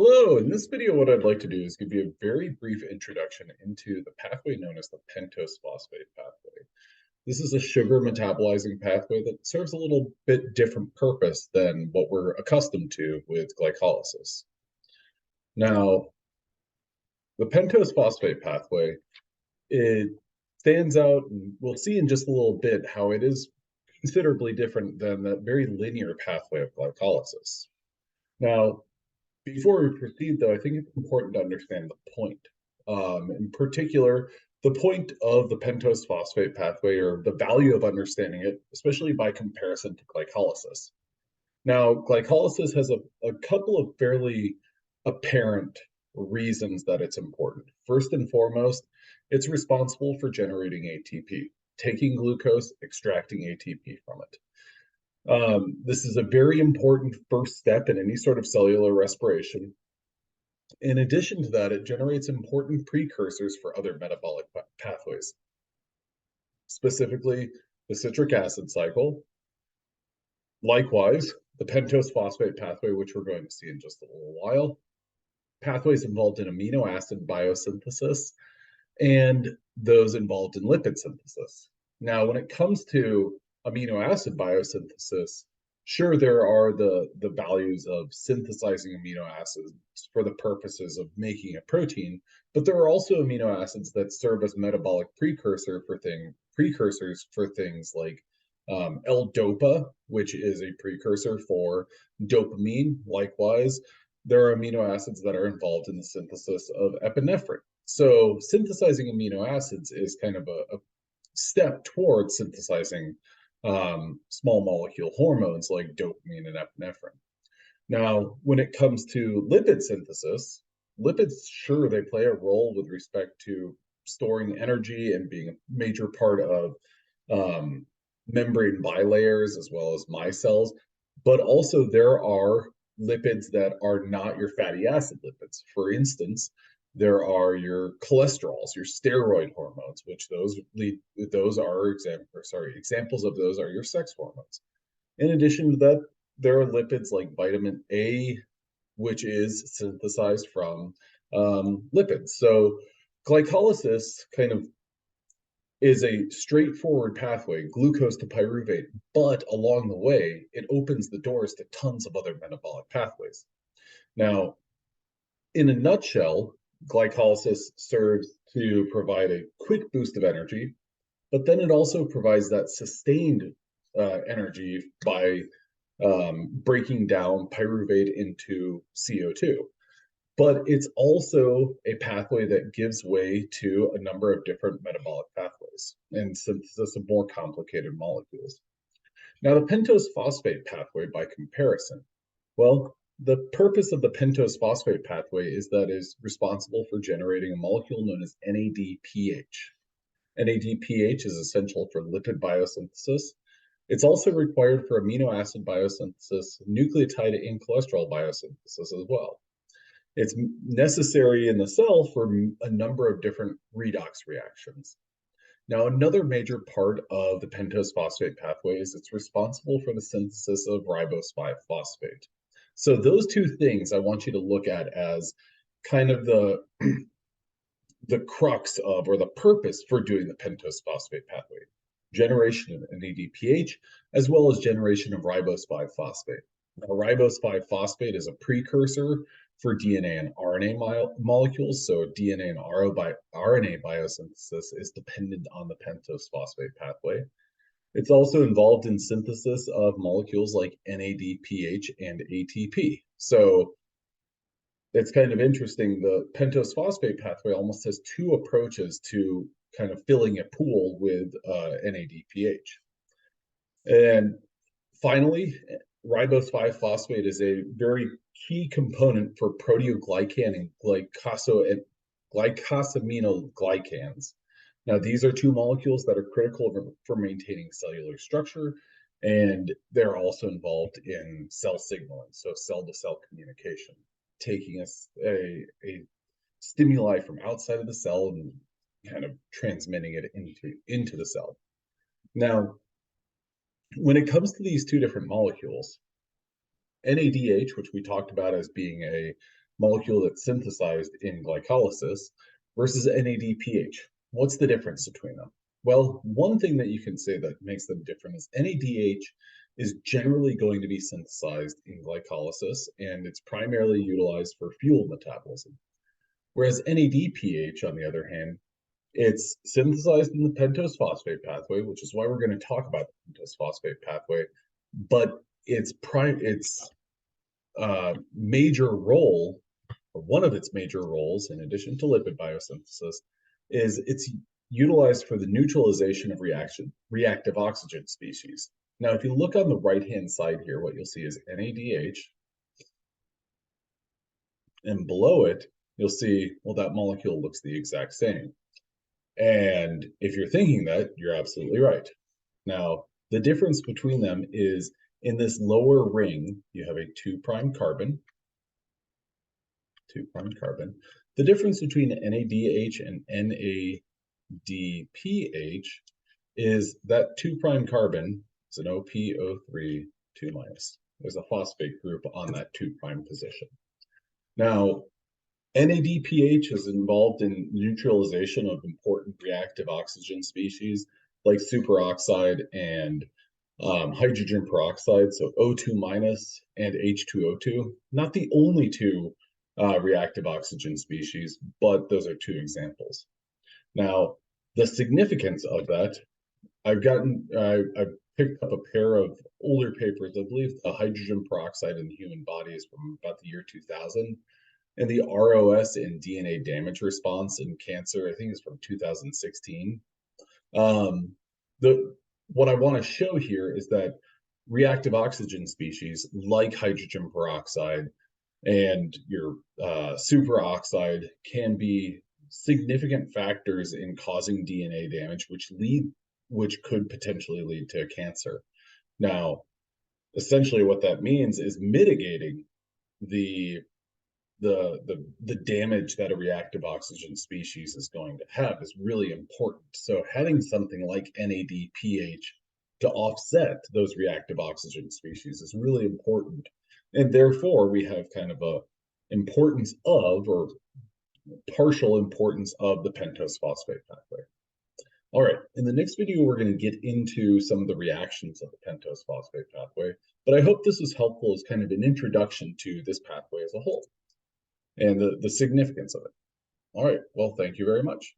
Hello, in this video, what I'd like to do is give you a very brief introduction into the pathway known as the pentose phosphate pathway. This is a sugar metabolizing pathway that serves a little bit different purpose than what we're accustomed to with glycolysis. Now, the pentose phosphate pathway, it stands out, and we'll see in just a little bit how it is considerably different than that very linear pathway of glycolysis. Now, before we proceed, though, I think it's important to understand the point. In particular, the point of the pentose phosphate pathway, or the value of understanding it, especially by comparison to glycolysis. Now, glycolysis has a couple of fairly apparent reasons that it's important. First and foremost, it's responsible for generating ATP, taking glucose, extracting ATP from it. This is a very important first step in any sort of cellular respiration. In addition to that, it generates important precursors for other metabolic pathways, specifically the citric acid cycle. Likewise, the pentose phosphate pathway, which we're going to see in just a little while, pathways involved in amino acid biosynthesis, and those involved in lipid synthesis. Now, when it comes to amino acid biosynthesis, sure, there are the values of synthesizing amino acids for the purposes of making a protein, but there are also amino acids that serve as metabolic precursors for things like L-DOPA, which is a precursor for dopamine. Likewise, there are amino acids that are involved in the synthesis of epinephrine. So synthesizing amino acids is kind of a step towards synthesizing small molecule hormones like dopamine and epinephrine. Now, when it comes to lipid synthesis, lipids, sure, they play a role with respect to storing energy and being a major part of membrane bilayers as well as micelles, but also there are lipids that are not your fatty acid lipids. For instance, there are your cholesterols, your steroid hormones, which examples of those are your sex hormones. In addition to that, there are lipids like vitamin A, which is synthesized from lipids. So glycolysis kind of is a straightforward pathway, glucose to pyruvate, but along the way, it opens the doors to tons of other metabolic pathways. Now, in a nutshell, glycolysis serves to provide a quick boost of energy, but then it also provides that sustained energy by breaking down pyruvate into CO2. But it's also a pathway that gives way to a number of different metabolic pathways and synthesis of more complicated molecules. Now, the pentose phosphate pathway, by comparison, well, the purpose of the pentose phosphate pathway is that it is responsible for generating a molecule known as NADPH. NADPH is essential for lipid biosynthesis. It's also required for amino acid biosynthesis, nucleotide and cholesterol biosynthesis as well. It's necessary in the cell for a number of different redox reactions. Now, another major part of the pentose phosphate pathway is it's responsible for the synthesis of ribose 5-phosphate. So those two things I want you to look at as kind of the crux of, or the purpose for doing the pentose phosphate pathway: generation of NADPH, as well as generation of ribose 5-phosphate. Now, ribose 5-phosphate is a precursor for DNA and RNA molecules, so DNA and RNA biosynthesis is dependent on the pentose phosphate pathway. It's also involved in synthesis of molecules like NADPH and ATP. So it's kind of interesting. The pentose phosphate pathway almost has two approaches to kind of filling a pool with NADPH. And finally, ribose 5-phosphate is a very key component for proteoglycan and glycosaminoglycans. Now, these are two molecules that are critical for maintaining cellular structure, and they're also involved in cell signaling, so cell-to-cell communication, taking a stimuli from outside of the cell and kind of transmitting it into the cell. Now, when it comes to these two different molecules, NADH, which we talked about as being molecule that's synthesized in glycolysis, versus NADPH. What's the difference between them? Well, one thing that you can say that makes them different is NADH is generally going to be synthesized in glycolysis, and it's primarily utilized for fuel metabolism. Whereas NADPH, on the other hand, it's synthesized in the pentose phosphate pathway, which is why we're going to talk about the pentose phosphate pathway. But its major role, or one of its major roles, in addition to lipid biosynthesis, is it's utilized for the neutralization of reactive oxygen species. Now, if you look on the right-hand side here, what you'll see is NADH, and below it, you'll see, well, that molecule looks the exact same. And if you're thinking that, you're absolutely right. Now, the difference between them is in this lower ring, you have a 2' carbon, 2' carbon. The difference between NADH and NADPH is that 2' carbon is an OPO3 2-. There's a phosphate group on that 2' position. Now, NADPH is involved in neutralization of important reactive oxygen species like superoxide and hydrogen peroxide, so O2- and H2O2. Not the only two reactive oxygen species, but those are two examples. Now, the significance of that, I've picked up a pair of older papers. I believe the hydrogen peroxide in the human body is from about the year 2000. And the ROS in DNA damage response in cancer, I think, is from 2016. What I want to show here is that reactive oxygen species like hydrogen peroxide and your superoxide can be significant factors in causing DNA damage, which could potentially lead to cancer. Now, essentially what that means is mitigating the damage that a reactive oxygen species is going to have is really important. So having something like NADPH to offset those reactive oxygen species is really important. And therefore, we have kind of a importance of, or partial importance of, the pentose phosphate pathway. All right, in the next video, we're going to get into some of the reactions of the pentose phosphate pathway, but I hope this was helpful as kind of an introduction to this pathway as a whole and the significance of it. All right, well, thank you very much.